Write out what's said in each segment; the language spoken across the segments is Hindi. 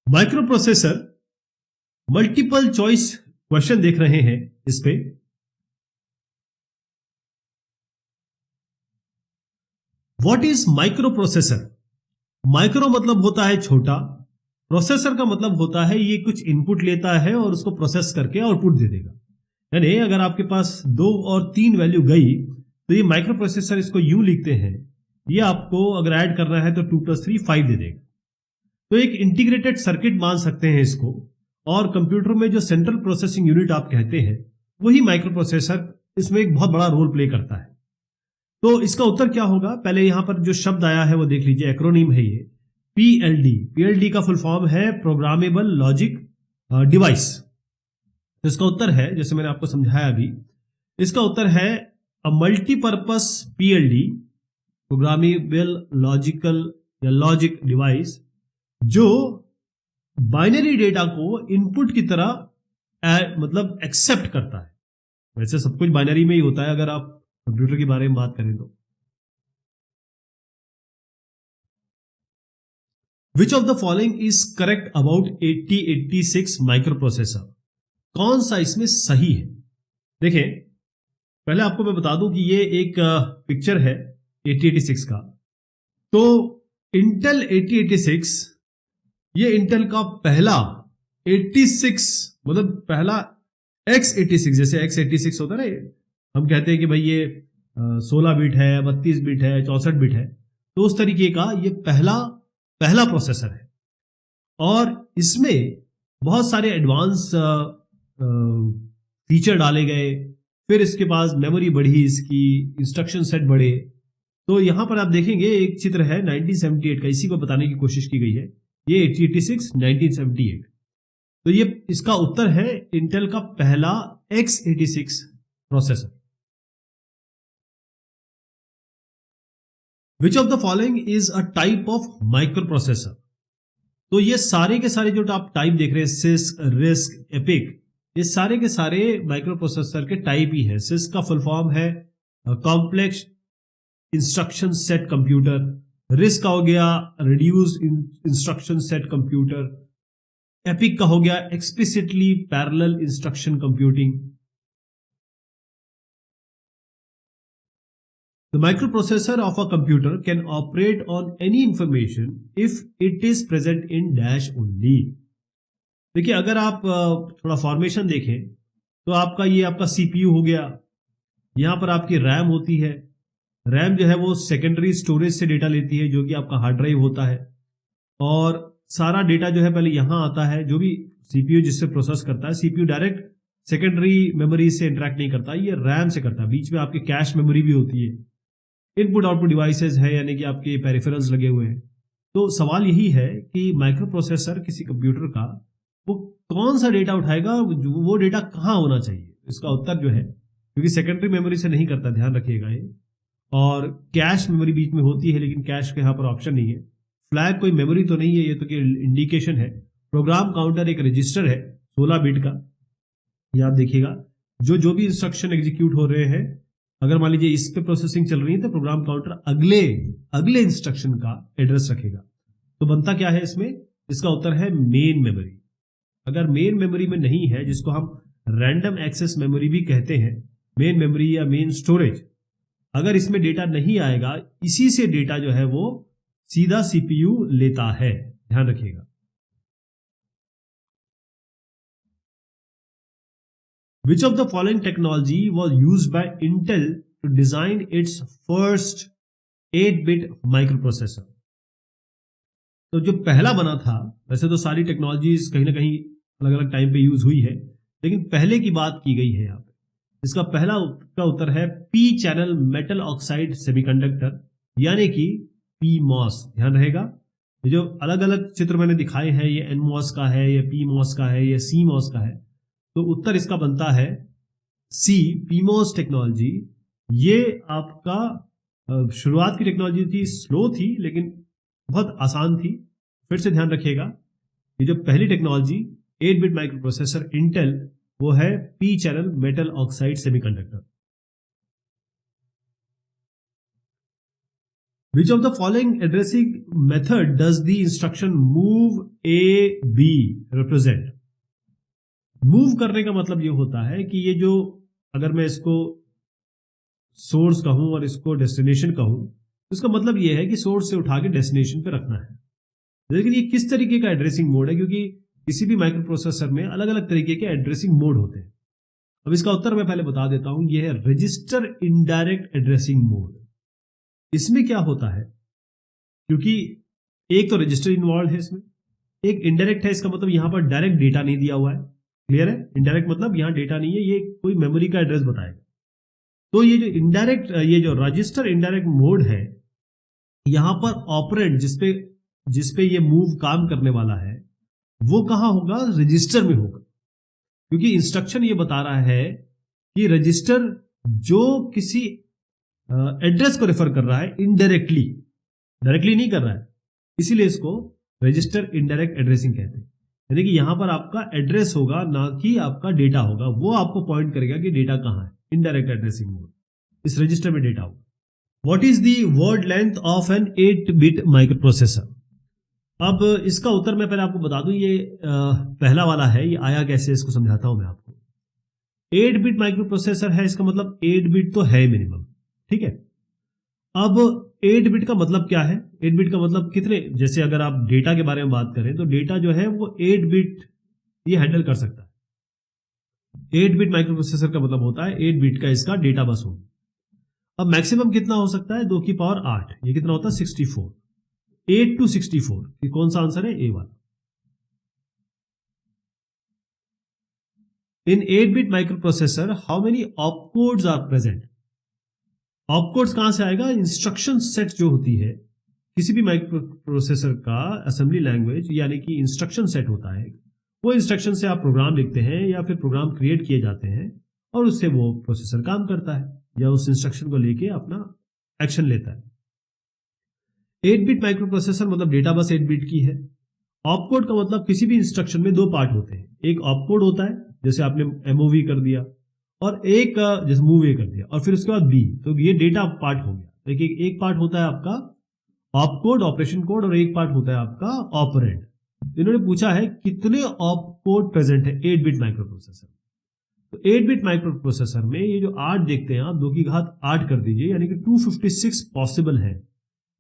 Micro processor multiple choice question देख रहे हैं इस पे। What is micro processor? Micro मतलब होता है छोटा, प्रोसेसर का मतलब होता है ये कुछ इनपुट लेता है और उसको प्रोसेस करके आउटपुट दे देगा। यानी अगर आपके पास 2 और 3 वैल्यू गई तो ये माइक्रो प्रोसेसर इसको यूं लिखते हैं, ये आपको अगर ऐड करना है तो 2 + 3 5 दे देगा। तो एक इंटीग्रेटेड सर्किट मान सकते हैं इसको, और कंप्यूटर में जो सेंट्रल प्रोसेसिंग यूनिट आप कहते हैं वही माइक्रो प्रोसेसर इसमें एक बहुत बड़ा रोल प्ले करता है। तो इसका उत्तर क्या होगा? पहले यहां पर जो शब्द आया है वो देख लीजिए, एक्रोनिम है ये पीएलडी। पीएलडी का फुल फॉर्म है प्रोग्रामेबल लॉजिक डिवाइस। तो इसका उत्तर है, जैसे मैंने आपको समझाया अभी, इसका उत्तर है अ मल्टीपर्पस पीएलडी, प्रोग्रामेबल लॉजिकल या लॉजिक डिवाइस, जो बाइनरी डेटा को इनपुट की तरह मतलब एक्सेप्ट करता है। वैसे सब कुछ बाइनरी में ही होता है अगर आप कंप्यूटर के बारे में बात करें तो। विच of the following is correct about 8086 micro processor? कौन सा इसमें सही है? देखें, पहले आपको मैं बता दूं कि ये एक पिक्चर है 8086 का। तो इंटेल 8086 ये इंटेल का पहला 86 मतलब पहला x86, जैसे x86 होता है ना, हम कहते हैं कि भाई ये 16 बिट है, 32 बिट है, 64 बिट है, तो उस तरीके का ये पहला प्रोसेसर है। और इसमें बहुत सारे एडवांस फीचर डाले गए, फिर इसके पास मेमोरी बढ़ी, इसकी इंस्ट्रक्शन सेट बढ़े। तो यहां पर आप देखेंगे एक चित्र है 1978 का, इसी को बताने की कोशिश की गई है। ये 8086 1978। तो ये इसका उत्तर है इंटेल का पहला x86 processor. Which of the following is a type of microprocessor? तो ये सारे के सारे जो आप टाइप देख रहे हैं, सिस्क, रिस्क, एपिक, ये सारे के सारे माइक्रो प्रोसेसर के टाइप ही है। सिस्क का फुल फॉर्म है complex instruction set computer, risk का हो गया reduced instruction set computer, epic का हो गया explicitly parallel instruction computing. The microprocessor of a computer can operate on any information if it is present in dash only. देखिए, अगर आप थोड़ा फॉर्मेशन देखें तो आपका ये आपका सीपीयू हो गया, यहां पर आपकी रैम होती है। रैम जो है वो सेकेंडरी स्टोरेज से डेटा लेती है, जो कि आपका हार्ड ड्राइव होता है, और सारा डेटा जो है पहले यहां आता है। जो भी सीपीयू जिससे प्रोसेस करता है, सीपीयू डायरेक्ट सेकेंडरी मेमोरी से इंटरेक्ट नहीं करता, ये रैम से करता है। बीच में आपकी कैश मेमोरी भी होती है, इनपुट आउटपुट डिवाइसेस है, यानी कि आपके पेरिफेरल्स लगे हुए हैं। तो सवाल यही है कि माइक्रो प्रोसेसर किसी कंप्यूटर का वो कौन सा डेटा उठाएगा, वो डेटा कहाँ होना चाहिए? इसका उत्तर जो है, क्योंकि सेकेंडरी मेमोरी से नहीं करता, ध्यान रखिएगा ये, और कैश मेमोरी बीच में होती है, लेकिन कैश के यहाँ पर ऑप्शन नहीं है। फ्लैग कोई मेमोरी तो नहीं है, ये तो कि इंडिकेशन है। प्रोग्राम काउंटर एक रजिस्टर है 16 बिट का, याद देखिएगा। जो भी इंस्ट्रक्शन एग्जीक्यूट हो रहे हैं, अगर मान लीजिए इस पे प्रोसेसिंग चल रही है तो प्रोग्राम काउंटर अगले इंस्ट्रक्शन का एड्रेस रखेगा। तो बनता क्या है इसमें? इसका उत्तर है मेन मेमोरी। अगर मेन मेमोरी में नहीं है, जिसको हम रैंडम एक्सेस मेमोरी भी कहते हैं, मेन मेमोरी या मेन स्टोरेज, अगर इसमें डेटा नहीं आएगा, इसी से डेटा जो है वो सीधा सीपीयू लेता है, ध्यान रखिएगा। Which of the following technology was used by Intel to design its first 8-bit microprocessor? तो जो पहला बना था, वैसे तो सारी टेक्नोलॉजीज कहीं ना कहीं अलग अलग टाइम पे यूज हुई है, लेकिन पहले की बात की गई है यहाँ पे। इसका पहला का उत्तर है P channel metal oxide semiconductor, यानी कि पीमॉस। ध्यान रहेगा, ये जो अलग अलग चित्र मैंने दिखाए हैं, ये एनमॉस का है, ये पीमॉस का है, ये सीमॉस का है। तो उत्तर इसका बनता है सी, पीमॉस टेक्नोलॉजी। ये आपका शुरुआत की टेक्नोलॉजी थी, स्लो थी लेकिन बहुत आसान थी। फिर से ध्यान रखिएगा, ये जो पहली टेक्नोलॉजी 8-बिट माइक्रो प्रोसेसर इंटेल, वो है P channel metal oxide semiconductor. Which of the following addressing method does the instruction move A B represent? Move करने का मतलब ये होता है कि ये जो, अगर मैं इसको सोर्स कहूं और इसको डेस्टिनेशन कहूं, इसका मतलब ये है कि सोर्स से उठा के डेस्टिनेशन पे रखना है। लेकिन ये किस तरीके का एड्रेसिंग मोड है, क्योंकि किसी भी माइक्रो प्रोसेसर में अलग अलग तरीके के एड्रेसिंग मोड होते हैं। अब इसका उत्तर मैं पहले बता देता हूं, ये है रजिस्टर इनडायरेक्ट एड्रेसिंग मोड। इसमें क्या होता है, क्योंकि एक तो रजिस्टर इन्वॉल्व है इसमें, एक इनडायरेक्ट है, इसका मतलब यहां पर डायरेक्ट डेटा नहीं दिया हुआ है। क्लियर है? इनडायरेक्ट मतलब यहां डेटा नहीं है, ये कोई मेमोरी का एड्रेस बताएगा। तो ये जो इनडायरेक्ट, ये जो रजिस्टर इनडायरेक्ट मोड है, यहां पर ऑपरेंड जिसपे ये मूव काम करने वाला है, वो कहां होगा? रजिस्टर में होगा। क्योंकि इंस्ट्रक्शन ये बता रहा है कि रजिस्टर जो किसी एड्रेस को रेफर कर रहा है इनडायरेक्टली, डायरेक्टली नहीं कर रहा है, इसीलिए इसको रजिस्टर इनडायरेक्ट एड्रेसिंग कहते हैं। यानी कि यहां पर आपका एड्रेस होगा, ना कि आपका डेटा होगा। वो आपको पॉइंट करेगा कि डेटा कहां है। इनडायरेक्ट एड्रेसिंग मोड, इस रजिस्टर में डेटा होगा। What is the word length of an 8-बिट माइक्रो प्रोसेसर? अब इसका उत्तर मैं पहले आपको बता दूं, ये पहला वाला है, ये आया कैसे इसको समझाता हूं मैं आपको। 8-बिट माइक्रो प्रोसेसर है, इसका मतलब 8 बिट तो है मिनिमम, ठीक है। अब 8 बिट का मतलब क्या है? 8 बिट का मतलब कितने, जैसे अगर आप डेटा के बारे में बात करें तो डेटा जो है वो 8 बिट ये हैंडल कर सकता है। 8 बिट माइक्रो प्रोसेसर का मतलब होता है 8 बिट का इसका डेटा बस होगी। अब मैक्सिमम कितना हो सकता है? 2 की पावर 8, ये कितना होता है? 64। 8 to 64, ये कौन सा आंसर है? ए वाला। इन 8-बिट microprocessor how many opcodes are present? Opcodes कहां से आएगा? इंस्ट्रक्शन सेट जो होती है किसी भी माइक्रो प्रोसेसर का, असेंबली लैंग्वेज यानी कि इंस्ट्रक्शन सेट होता है। वो इंस्ट्रक्शन से आप प्रोग्राम लिखते हैं या फिर प्रोग्राम क्रिएट किए जाते हैं और उससे वो प्रोसेसर काम करता है या उस इंस्ट्रक्शन को लेके अपना एक्शन लेता है। 8-बिट माइक्रो प्रोसेसर मतलब डेटा बस 8 बिट की है। ऑपकोड का मतलब किसी भी इंस्ट्रक्शन में 2 पार्ट होते हैं। एक ऑपकोड होता है, जैसे आपने एमओवी कर दिया, और एक जैसे मूव ए कर दिया, और फिर उसके बाद बी, तो ये डेटा पार्ट हो गया। देखिए, एक पार्ट होता है आपका ऑपकोड, ऑपरेशन कोड, और एक पार्ट होता है आपका ऑपरेंड। इन्होंने पूछा है कितने ऑपकोड प्रेजेंट है 8-बिट माइक्रो प्रोसेसर। तो 8-बिट माइक्रो प्रोसेसर में ये जो 8 देखते हैं आप, 2 की घात 8 कर दीजिए, यानी कि 256 पॉसिबल है।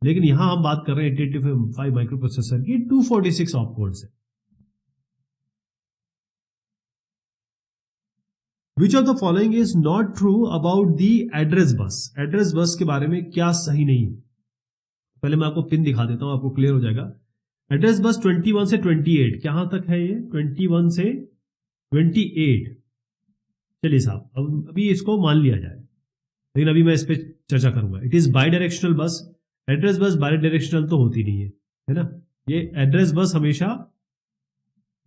लेकिन यहां हम बात कर रहे हैं 8085 माइक्रो प्रोसेसर की 246 ऑपकोड से। विच of the following is not true about the address bus? Address bus के बारे में क्या सही नहीं है? पहले मैं आपको पिन दिखा देता हूं, आपको क्लियर हो जाएगा। एड्रेस बस 21 से 28, कहां तक है ये? 21 से 28। चलिए साहब, अब अभी इसको मान लिया जाए, लेकिन अभी मैं इस पर चर्चा करूंगा। इट इज बाई डायरेक्शनल बस। एड्रेस बस बाई डायरेक्शनल तो होती नहीं है ना। ये एड्रेस बस हमेशा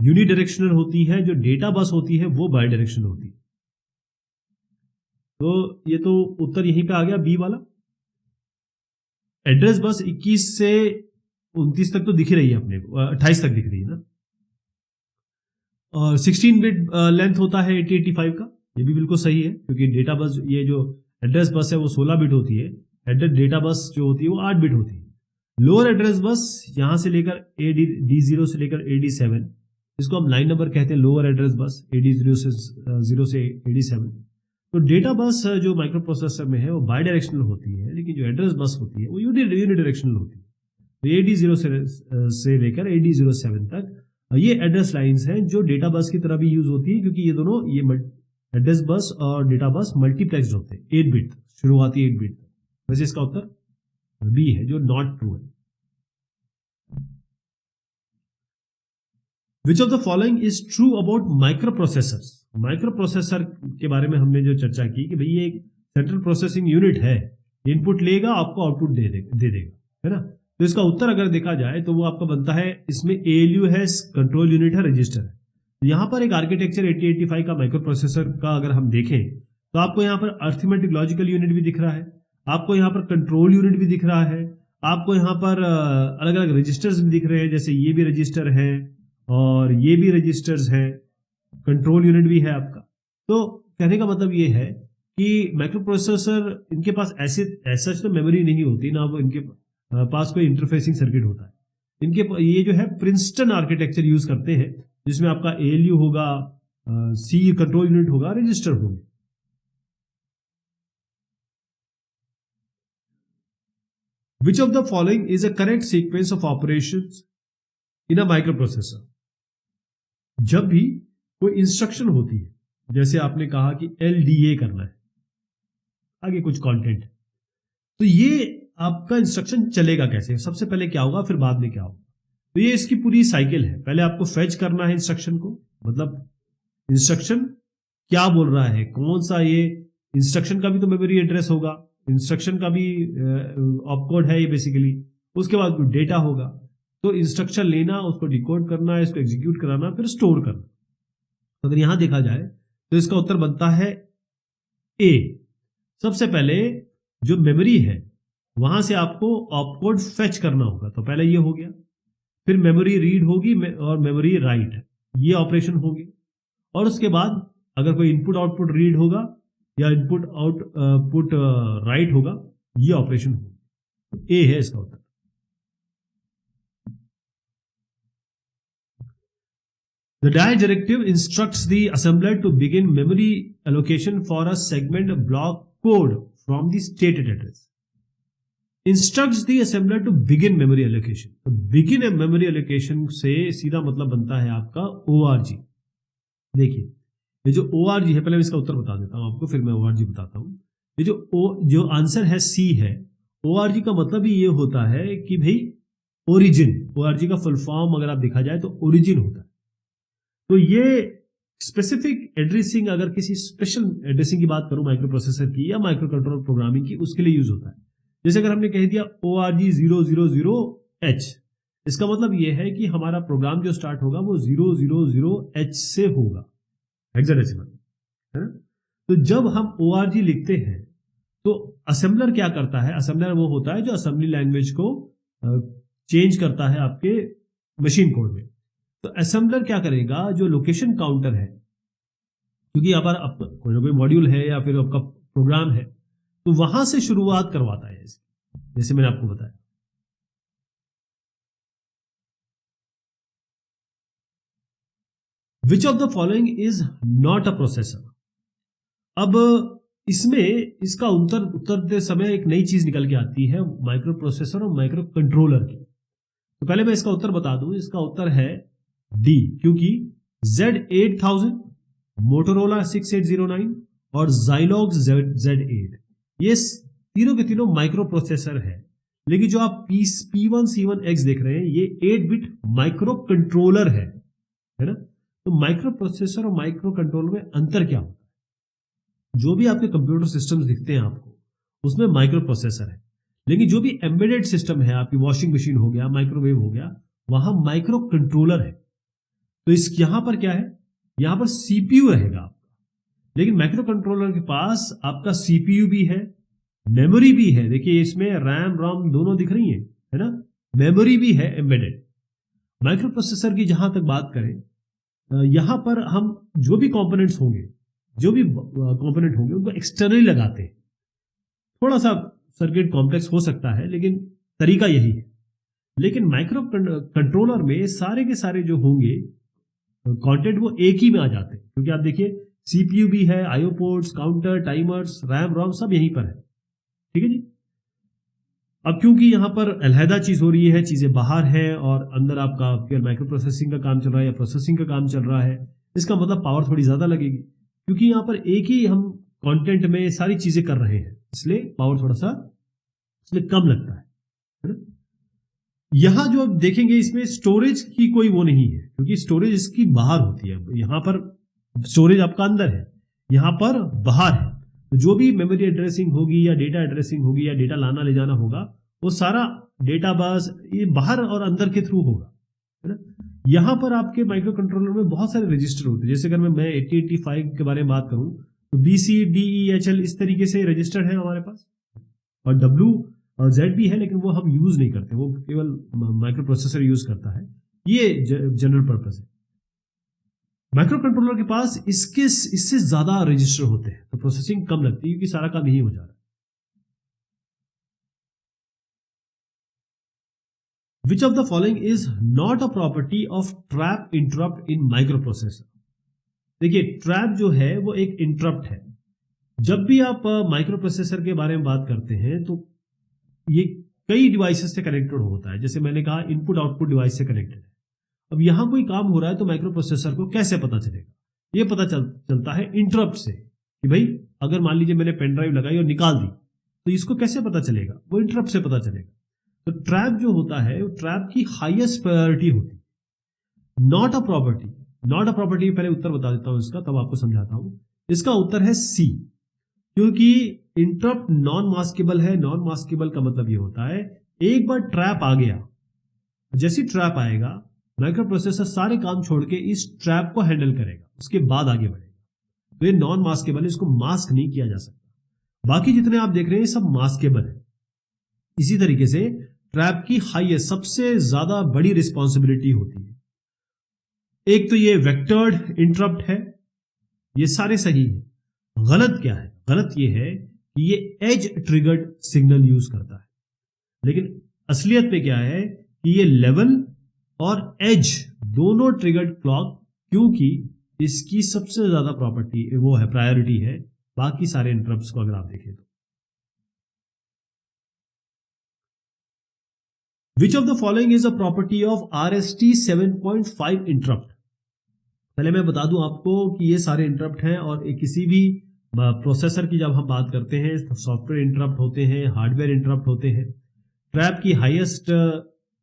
यूनिडायरेक्शनल होती है, जो डेटा बस होती है वो बाई डायरेक्शनल होती है। तो ये तो उत्तर यहीं पे आ गया, बी वाला। एड्रेस बस 21 से 29 तक तो दिख रही है अपने को, 28 तक दिख रही है ना। और 16-बिट लेंथ होता है 8085 का, ये भी बिल्कुल सही है, क्योंकि डेटा बस, ये जो एड्रेस बस है वो 16 बिट होती है। एड्रेस डेटा बस जो होती है वो 8 बिट होती है। लोअर एड्रेस बस यहां से लेकर AD0 से लेकर AD7, इसको हम लाइन नंबर कहते हैं। लोअर एड्रेस बस AD0 से AD7। तो डेटा बस जो माइक्रो प्रोसेसर में है वो बाई डायरेक्शनल होती है, लेकिन जो एड्रेस बस होती है वो यूनिडायरेक्शनल होती है। तो AD0 से लेकर AD07 तक ये एड्रेस लाइंस हैं जो डेटा बस की तरह भी यूज होती है, क्योंकि ये दोनों, ये एड्रेस बस और डेटा बस मल्टीप्लेक्स होते हैं 8 बिट, शुरुआती 8 बिट। वैसे इसका उत्तर बी है, जो नॉट ट्रू है। Which of the following is true about micro processors? Micro processor के बारे में हमने जो चर्चा की कि भाई ये एक सेंट्रल प्रोसेसिंग यूनिट है, इनपुट लेगा, आपको आउटपुट दे देगा, है ना। तो इसका उत्तर अगर देखा जाए तो वो आपका बनता है, इसमें ALU है, कंट्रोल यूनिट है, रजिस्टर है। तो यहां पर एक आर्किटेक्चर 8085 का माइक्रो प्रोसेसर का अगर हम देखें तो आपको यहाँ पर अर्थमेटिक लॉजिकल यूनिट भी दिख रहा है, आपको यहाँ पर कंट्रोल यूनिट भी दिख रहा है, आपको यहाँ पर अलग अलग रजिस्टर्स भी दिख रहे हैं, जैसे ये भी रजिस्टर है और ये भी रजिस्टर्स हैं, कंट्रोल यूनिट भी है आपका। तो कहने का मतलब ये है कि माइक्रो प्रोसेसर, इनके पास ऐसा तो मेमोरी नहीं होती ना, वो इनके पास कोई इंटरफेसिंग सर्किट होता है। इनके ये जो है प्रिंसटन आर्किटेक्चर यूज करते हैं, जिसमें आपका ALU होगा, C कंट्रोल यूनिट होगा, रजिस्टर होंगे। Which of the following is a correct sequence of operations in a microprocessor? जब भी कोई इंस्ट्रक्शन होती है, जैसे आपने कहा कि LDA करना है, आगे कुछ कंटेंट, तो ये आपका इंस्ट्रक्शन चलेगा कैसे? सबसे पहले क्या होगा, फिर बाद में क्या होगा? तो ये इसकी पूरी साइकिल है। पहले आपको फेच करना है इंस्ट्रक्शन को, मतलब इंस्ट्रक्शन क्या बोल रहा है, कौन सा, ये इंस्ट्रक्शन का भी तो मेमोरी एड्रेस होगा, इंस्ट्रक्शन का भी ऑपकोड है ये बेसिकली। उसके बाद डेटा होगा, तो इंस्ट्रक्शन लेना, उसको डिकोड करना, इसको एग्जीक्यूट कराना, फिर स्टोर करना। तो अगर यहां देखा जाए तो इसका उत्तर बनता है A। सबसे पहले जो मेमोरी है वहां से आपको ऑपकोड फेच करना होगा, तो पहले ये हो गया। फिर मेमोरी रीड होगी और मेमोरी राइट, ये ऑपरेशन होंगे। और उसके बाद अगर कोई इनपुट आउटपुट रीड होगा या इनपुट आउटपुट राइट होगा, ये ऑपरेशन होगा। तो ए है इसका उत्तर। The dash directive instructs the assembler to begin memory allocation for a segment block code from the stated address. Instructs the assembler to begin memory allocation. तो begin memory allocation से सीधा मतलब बनता है आपका ORG। देखिए ये जो ORG है, पहले मैं इसका उत्तर बता देता हूं आपको, फिर मैं ORG बताता हूं। ये जो आंसर है C है। ORG का मतलब ही ये होता है कि भाई ओरिजिन, ORG का फुल फॉर्म अगर आप देखा जाए तो ओरिजिन होता है। तो ये स्पेसिफिक एड्रेसिंग, अगर किसी स्पेशल एड्रेसिंग की बात करूं माइक्रो प्रोसेसर की या माइक्रो कंट्रोलर प्रोग्रामिंग की, उसके लिए यूज होता है। जैसे अगर हमने कह दिया ORG 000H, इसका मतलब ये है कि हमारा प्रोग्राम जो स्टार्ट होगा वो 000H से होगा, हेक्साडेसिमल, है ना। तो जब हम ORG लिखते हैं तो असेंबलर क्या करता है, असेंबलर वो होता है जो असेंबली लैंग्वेज को चेंज करता है आपके मशीन कोड में। तो असेंबलर क्या करेगा, जो लोकेशन काउंटर है, क्योंकि यहाँ पर आपका कोई ना कोई मॉड्यूल है या फिर आपका प्रोग्राम है, तो वहां से शुरुआत करवाता है, जैसे मैंने आपको बताया। विच of the following is not a processor? अब इसमें इसका उत्तर देते समय एक नई चीज निकल के आती है, माइक्रो प्रोसेसर और माइक्रो कंट्रोलर की। तो पहले मैं इसका उत्तर बता दूं, इसका उत्तर है डी, क्योंकि Z8000, मोटोरोला 6809 और Zilog Z8, ये तीनों के तीनों माइक्रो प्रोसेसर है। लेकिन जो आप P1C1X देख रहे हैं, ये 8-बिट माइक्रो कंट्रोलर है ना। तो माइक्रो प्रोसेसर और माइक्रो कंट्रोलर में अंतर क्या होता है? जो भी आपके कंप्यूटर सिस्टम्स दिखते हैं आपको, उसमें माइक्रो प्रोसेसर है। लेकिन जो भी एम्बेडेड सिस्टम है, आपकी वॉशिंग मशीन हो गया, माइक्रोवेव हो गया, वहां माइक्रो कंट्रोलर है। तो इस यहां पर क्या है, यहां पर CPU रहेगा आपका। लेकिन माइक्रो कंट्रोलर के पास आपका CPU भी है, मेमोरी भी है। देखिए इसमें रैम रोम दोनों दिख रही है ना, मेमोरी भी है एम्बेडेड। माइक्रो प्रोसेसर की जहां तक बात करें, यहां पर हम जो भी कंपोनेंट्स होंगे, जो भी कंपोनेंट होंगे, उनको एक्सटर्नली लगाते हैं। थोड़ा सा सर्किट कॉम्प्लेक्स हो सकता है, लेकिन तरीका यही है। लेकिन माइक्रो कंट्रोलर में सारे के सारे जो होंगे कंटेंट, वो एक ही में आ जाते हैं, क्योंकि आप देखिए CPU भी है, IO ports, counter, timers, RAM ROM सब यहीं पर है। ठीक है जी। अब क्योंकि यहां पर अलहदा चीज हो रही है, चीजें बाहर है और अंदर आपका फिर माइक्रो प्रोसेसिंग का काम चल रहा है या प्रोसेसिंग का काम चल रहा है, इसका मतलब पावर थोड़ी ज्यादा लगेगी, क्योंकि यहां पर एक ही हम कंटेंट में सारी चीजें कर रहे हैं, इसलिए पावर थोड़ा सा इसमें कम लगता है ना। यहां जो आप देखेंगे, इसमें स्टोरेज की कोई वो नहीं है, क्योंकि स्टोरेज इसकी बाहर होती है। यहां पर स्टोरेज आपका अंदर है, यहां पर बाहर है। तो जो भी मेमोरी एड्रेसिंग होगी या डेटा एड्रेसिंग होगी या डेटा लाना ले जाना होगा, वो सारा डेटा बस ये बाहर और अंदर के थ्रू होगा, है ना। यहां पर आपके माइक्रो कंट्रोलर में बहुत सारे रजिस्टर होते हैं। जैसे अगर मैं 8085 के बारे में बात करूं, तो BC, DE, HL इस तरीके से रजिस्टर है हमारे पास, और W और Z भी है, लेकिन वो हम यूज नहीं करते, वो केवल माइक्रो प्रोसेसर यूज करता है। ये जनरल पर्पस है। माइक्रो कंट्रोलर के पास इससे ज्यादा रजिस्टर होते हैं, तो प्रोसेसिंग कम लगती है, क्योंकि सारा काम यही हो जा रहा है। Which of the following is not a property of trap interrupt in micro processor. देखिए, ट्रैप जो है वो एक इंटरप्ट है। जब भी आप माइक्रो प्रोसेसर के बारे में बात करते हैं तो ये कई डिवाइसेस से कनेक्टेड होता है। जैसे मैंने कहा, इनपुट आउटपुट डिवाइस से कनेक्टेड है। अब यहां कोई काम हो रहा है तो माइक्रो प्रोसेसर को कैसे पता चलेगा? ये पता चलता है इंटरप्ट से, कि भाई अगर मान लीजिए मैंने पेन ड्राइव लगाई और निकाल दी, तो इसको कैसे पता चलेगा? वो इंटरप्ट से पता चलेगा। तो ट्रैप जो होता है, ट्रैप की हाईएस्ट प्रायोरिटी होती है, not a property. Not a property, पहले उत्तर बता देता हूं इसका, तब आपको समझाता हूं। इसका उत्तर है सी, क्योंकि इंटरप्ट नॉन मास्केबल है। नॉन मास्केबल का मतलब ये होता है, एक बार ट्रैप आ गया, जैसी ट्रैप आएगा, माइक्रो प्रोसेसर सारे काम छोड़ के इस ट्रैप को हैंडल करेगा, उसके बाद आगे बढ़ेगा। तो ये नॉन मास्केबल है, इसको मास्क नहीं किया जा सकता। बाकी जितने आप देख रहे हैं सब मास्केबल है। इसी तरीके से ट्रैप की हाईएस्ट, सबसे ज्यादा बड़ी रिस्पॉन्सिबिलिटी होती है। एक तो ये वेक्टर्ड इंटरप्ट है, ये सारे सही है। गलत क्या है? गलत ये है कि ये एज ट्रिगर्ड सिग्नल यूज करता है। लेकिन असलियत में क्या है कि ये लेवल और एज दोनों ट्रिगर्ड क्लॉक, क्योंकि इसकी सबसे ज्यादा प्रॉपर्टी वो है, प्रायोरिटी है, बाकी सारे इंटरप्ट्स को अगर आप देखें तो। विच of the following is a property of RST 7.5 interrupt? पहले मैं बता दूं आपको कि ये सारे इंटरप्ट हैं, और किसी भी प्रोसेसर की जब हम बात करते हैं तो सॉफ्टवेयर इंटरप्ट होते हैं, हार्डवेयर इंटरप्ट होते हैं। ट्रैप की हाईएस्ट,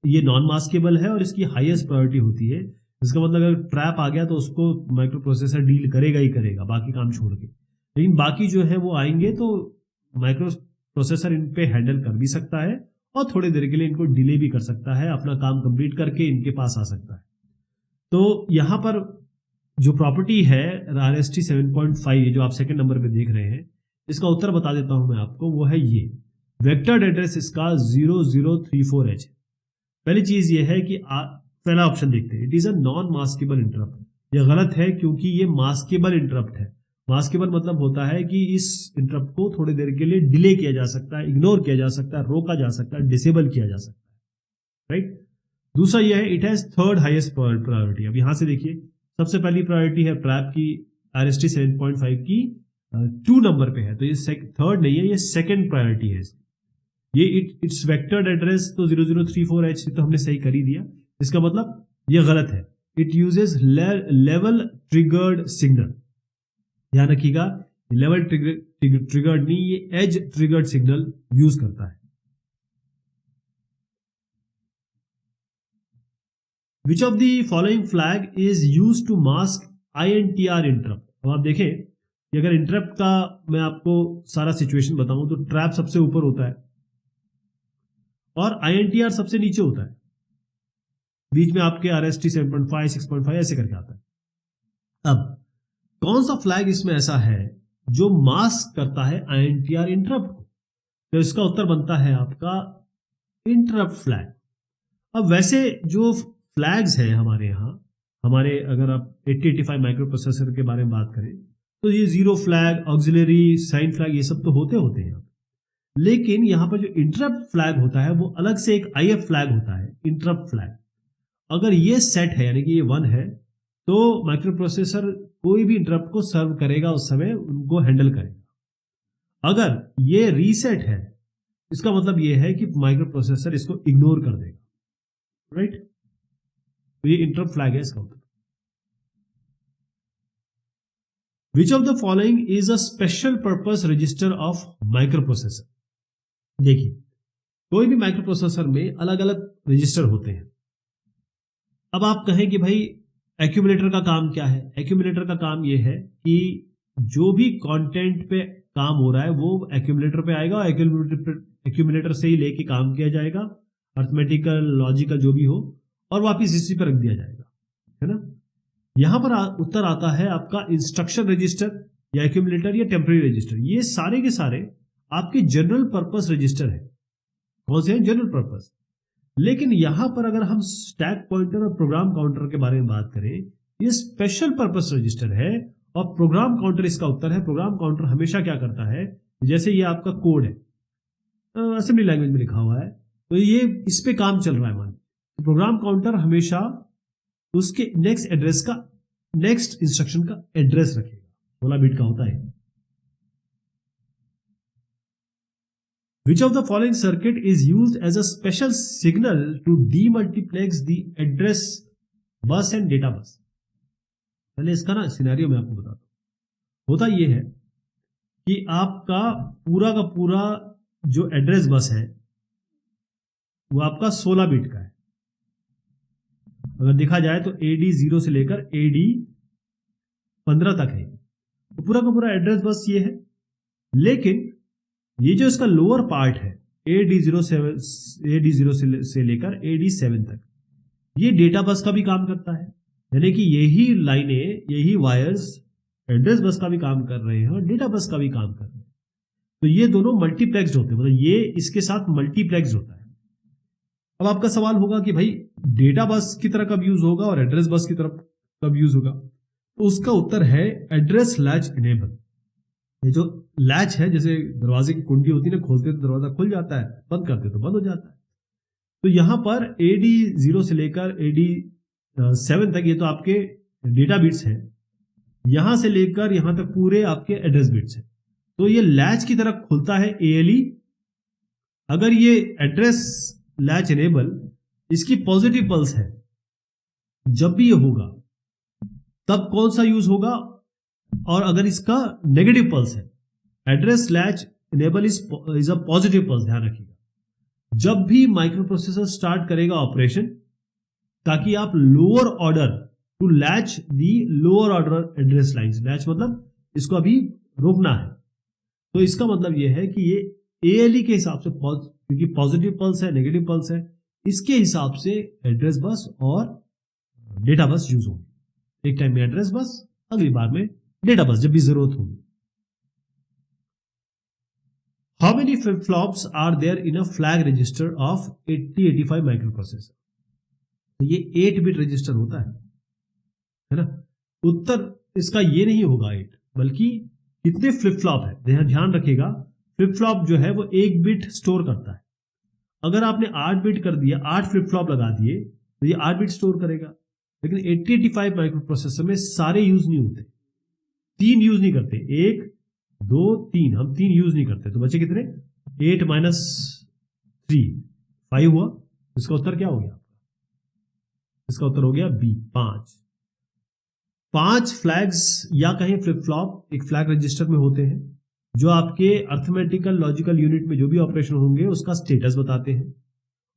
ये नॉन मास्केबल है और इसकी हाईएस्ट प्रायोरिटी होती है। इसका मतलब अगर ट्रैप आ गया तो उसको माइक्रो प्रोसेसर डील करेगा ही करेगा, बाकी काम छोड़ के। लेकिन बाकी जो है वो आएंगे तो माइक्रो प्रोसेसर इन पे हैंडल कर भी सकता है, और थोड़ी देर के लिए इनको डिले भी कर सकता है, अपना काम कंप्लीट करके इनके पास आ सकता है। तो यहां पर जो प्रॉपर्टी है RST 7.5, जो आप सेकंड नंबर पे देख रहे हैं, इसका उत्तर बता देता हूं मैं आपको, वो है ये वेक्टर्ड एड्रेस इसका 0034H। पहली चीज ये है कि पहला ऑप्शन देखते हैं, it is a non maskable interrupt. ये गलत है, क्योंकि ये मास्केबल इंटरप्ट है। मास्केबल मतलब होता है कि इस इंटरप्ट को थोड़ी देर के लिए डिले किया जा सकता है, इग्नोर किया जा सकता है, रोका जा सकता है, डिसेबल किया जा सकता है, राइट। दूसरा यह है, it has third highest priority. अब यहां से देखिए, सबसे पहली प्रायोरिटी है ट्रैप की RST 7.5 की 2 नंबर पे है, तो ये थर्ड नहीं है, ये सेकंड प्रायोरिटी है। ये इट्स वेक्टर्ड एड्रेस तो 0034H तो हमने सही कर ही दिया। इसका मतलब ये गलत है, it uses level triggered signal. ध्यान रखिएगा, लेवल ट्रिगर्ड नहीं, ये एज ट्रिगर्ड सिग्नल यूज करता है। Which of the following flag is use to mask INTR interrupt? अब आप देखें कि अगर इंटरप्ट का मैं आपको सारा सिचुएशन बताऊं तो ट्रैप सबसे ऊपर होता है और INTR सबसे नीचे होता है, बीच में आपके RST 7.5 6.5 ऐसे करके आता है। अब कौन सा फ्लैग इसमें ऐसा है जो मास्क करता है INTR इंटरप्ट को? तो इसका उत्तर बनता है आपका इंटरप्ट फ्लैग। अब वैसे जो फ्लैग्स हैं हमारे यहाँ, हमारे अगर आप 8085 माइक्रो प्रोसेसर के बारे में बात करें तो ये zero flag, auxiliary, sign flag, ये सब तो होते हैं। लेकिन यहां पर जो इंटरप्ट फ्लैग होता है वो अलग से एक IF फ्लैग होता है, इंटरप्ट फ्लैग। अगर ये सेट है, यानी कि ये 1 है, तो माइक्रो प्रोसेसर कोई भी इंटरप्ट को सर्व करेगा, उस समय उनको हैंडल करेगा। अगर ये रीसेट है, इसका मतलब ये है कि माइक्रो प्रोसेसर इसको इग्नोर कर देगा, राइट। तो ये इंटरप्ट फ्लैग है इसका उत्तर। Which of the following is a special purpose register of microprocessor? देखिए, कोई भी माइक्रो प्रोसेसर में अलग अलग रजिस्टर होते हैं। अब आप कहें कि भाई एक्यूमुलेटर का काम क्या है? एक्यूमुलेटर का काम यह है कि जो भी कंटेंट पे काम हो रहा है वो एक्यूमुलेटर पे आएगा, और एक्यूमुलेटर से ही लेके काम किया जाएगा, अर्थमेटिकल, लॉजिकल जो भी हो, और वापिस इसी पर रख दिया जाएगा, है ना। यहां पर उत्तर आता है आपका इंस्ट्रक्शन रजिस्टर या एक्यूमुलेटर या टेम्पररी रजिस्टर। ये सारे के सारे आपके जनरल पर्पस रजिस्टर है। कौन से हैं? General purpose. लेकिन यहां पर अगर हम स्टैक पॉइंटर और प्रोग्राम काउंटर के बारे में बात करें, ये स्पेशल पर्पस रजिस्टर है, और प्रोग्राम काउंटर इसका उत्तर है। प्रोग्राम काउंटर हमेशा क्या करता है, जैसे ये आपका कोड है, असेंबली लैंग्वेज में लिखा हुआ है, तो ये इस पे काम चल रहा है, मान प्रोग्राम काउंटर हमेशा उसके नेक्स्ट इंस्ट्रक्शन का एड्रेस रखेगा, 16 बिट का होता है। Which of the following circuit is used as a special signal to demultiplex the address bus and data bus? पहले इसका ना सिनेरियो मैं आपको बताता हूं। होता यह है कि आपका पूरा का पूरा जो एड्रेस बस है वो आपका 16 बिट का है। अगर देखा जाए तो AD0 से लेकर AD15 तक है, तो पूरा का पूरा एड्रेस बस ये है। लेकिन ये जो इसका लोअर पार्ट है AD0 से लेकर AD7 तक, ये डेटा बस का भी काम करता है, यानी कि यही लाइनें, यही वायर्स एड्रेस बस का भी काम कर रहे हैं और डेटा बस का भी काम कर रहे हैं। तो ये दोनों मल्टीप्लेक्स्ड होते हैं, मतलब ये इसके साथ मल्टीप्लेक्स्ड होता है। अब आपका सवाल होगा कि भाई डेटा बस की तरह कब यूज होगा और एड्रेस बस की तरफ कब यूज होगा? तो उसका उत्तर है एड्रेस लैच इनेबल। ये जो लैच है, जैसे दरवाजे की कुंडी होती है ना, खोलते तो दरवाजा खुल जाता है, बंद करते तो बंद हो जाता है। तो यहां पर AD0 से लेकर AD7 तक ये तो आपके डेटा बिट्स हैं, यहां से लेकर यहां तक पूरे आपके एड्रेस बिट्स हैं। तो ये लैच की तरह खुलता है ALE। अगर ये एड्रेस लैच इनेबल, इसकी पॉजिटिव पल्स है, जब भी ये होगा तब कौन सा यूज होगा? और अगर इसका नेगेटिव पल्स है, address latch enable is a positive pulse, ध्यान रखिएगा। जब भी माइक्रो प्रोसेसर स्टार्ट करेगा ऑपरेशन, ताकि आप lower order to latch the lower order address lines, latch मतलब इसको अभी रोकना है। तो इसका मतलब यह है कि ये ALE के हिसाब से, क्योंकि पॉजिटिव पल्स है, नेगेटिव पल्स है, इसके हिसाब से एड्रेस बस और डेटा बस यूज होगी। एक टाइम में एड्रेस बस, अगली बार में डेटा बस, जब भी जरूरत होगी। How many flip flops are there in a flag register of 8085 microprocessor? तो ये 8 बिट रजिस्टर होता है ना। उत्तर इसका ये नहीं होगा 8, बल्कि कितने फ्लिप फ्लॉप है। ध्यान रखिएगा, फ्लिप फ्लॉप जो है वो 1 बिट स्टोर करता है। अगर आपने 8 बिट कर दिया, 8 फ्लिप फ्लॉप लगा दिए, तो ये 8 बिट स्टोर करेगा। लेकिन 8085 माइक्रो प्रोसेसर में सारे यूज नहीं होते, 3 यूज नहीं करते, 1 2 3, हम 3 यूज नहीं करते। तो बचे कितने? 8 - 3 5 हुआ। इसका उत्तर क्या हो गया? इसका उत्तर हो गया B, 5 फ्लैग्स या कहीं फ्लिप फ्लॉप एक फ्लैग रजिस्टर में होते हैं, जो आपके अर्थमेटिकल लॉजिकल यूनिट में जो भी ऑपरेशन होंगे उसका स्टेटस बताते हैं।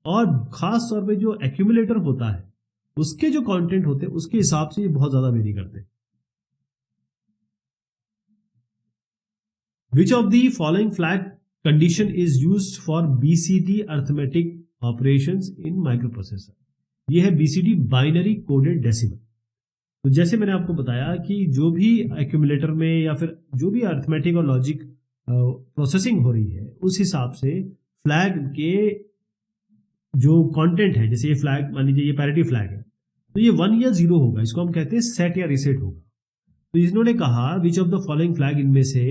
और खास तौर पे जो एक्यूमुलेटर होता है, उसके जो कंटेंट होते हैं, उसके हिसाब से ये बहुत ज्यादा वेरी करते हैं। Which of the following flag condition is used for BCD arithmetic operations in microprocessor? ये है BCD बाइनरी कोडेड डेसिमल। तो जैसे मैंने आपको बताया कि जो भी एक्यूमुलेटर में या फिर जो भी अर्थमेटिक और लॉजिक प्रोसेसिंग हो रही है, उस हिसाब से फ्लैग के जो कंटेंट है, जैसे ये फ्लैग मान लीजिए ये पैरिटी फ्लैग है, तो ये 1 या 0 होगा, इसको हम कहते हैं सेट या रिसेट होगा। तो इन्होंने कहा विच ऑफ द फॉलोइंग फ्लैग इनमें से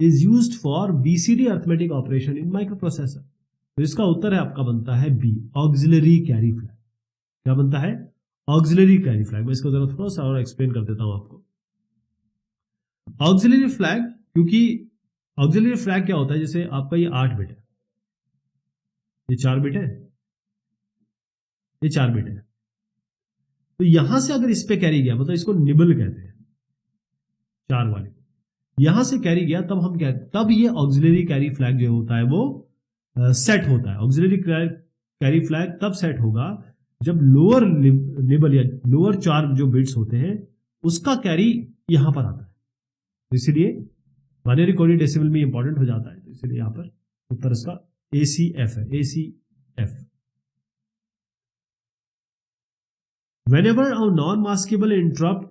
is used for BCD arithmetic operation in microprocessor? तो इसका उत्तर है आपका बनता है B, ऑक्सिलरी कैरी फ्लैग। क्या बनता है? Auxiliary carry flag. मैं इसको जरा थोड़ा सा और एक्सप्लेन कर देता हूं आपको। ऑक्सिलरी फ्लैग, क्योंकि ऑक्सिलरी फ्लैग क्या होता है, जैसे आपका ये 8 बिट है, ये 4 बिट है, ये 4 बिट है, तो यहां से अगर इस पे कैरी गया, मतलब इसको निबल कहते हैं, 4 वाले यहां से कैरी गया, तब ये ऑक्सिलरी कैरी फ्लैग जो होता है वो सेट होता है। ऑक्सिलरी कैरी फ्लैग तब सेट होगा जब लोअर निबल या लोअर 4 जो बिट्स होते हैं उसका कैरी यहां पर आता है। तो इसीलिए बाइनरी कोडेड डेसिमल में इंपॉर्टेंट हो जाता है। तो इसलिए यहां पर उत्तर इसका ACF है, ACF। Whenever a non-maskable interrupt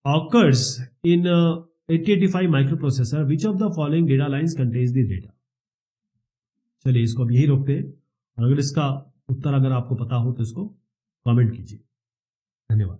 occurs in 8085 microprocessor, which of the following data lines contains the data? चलिए इसको अब यही रोकते हैं, और अगर इसका उत्तर अगर आपको पता हो तो इसको कमेंट कीजिए। धन्यवाद।